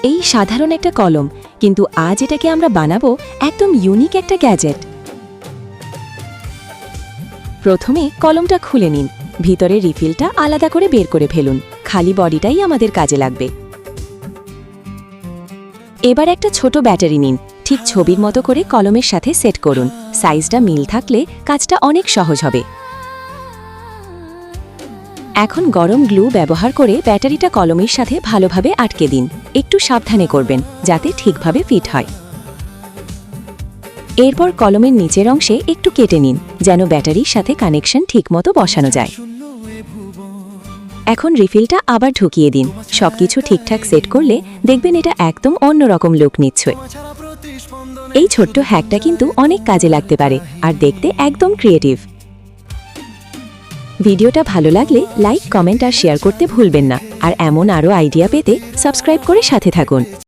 এই সাধারণ একটা কলম, কিন্তু আজ এটাকে আমরা বানাবো একদম ইউনিক একটা গ্যাজেট। প্রথমে কলমটা খুলে নিন, ভিতরে রিফিলটা আলাদা করে বের করে ফেলুন। খালি বডিটাই আমাদের কাজে লাগবে। এবার একটা ছোট ব্যাটারি নিন, ঠিক ছবির মতো করে কলমের সাথে সেট করুন। সাইজটা মিল থাকলে কাজটা অনেক সহজ হবে। এখন গরম গ্লু ব্যবহার করে ব্যাটারিটা কলমের সাথে ভালোভাবে আটকে দিন। একটু সাবধানে করবেন যাতে ঠিকভাবে ফিট হয়। এরপর কলমের নিচের অংশে একটু কেটে নিন, যেন ব্যাটারির সাথে কানেকশন ঠিকমতো বসানো যায়। এখন রিফিলটা আবার ঢুকিয়ে দিন। সবকিছু ঠিকঠাক সেট করলে দেখবেন এটা একদম অন্যরকম লুক নিচ্ছে। এই ছোট্ট হ্যাকটা কিন্তু অনেক কাজে লাগতে পারে আর দেখতে একদম ক্রিয়েটিভ। ভিডিওটা ভালো লাগলে লাইক, কমেন্ট আর শেয়ার করতে ভুলবেন না। আর এমন আরও আইডিয়া পেতে সাবস্ক্রাইব করে সাথে থাকুন।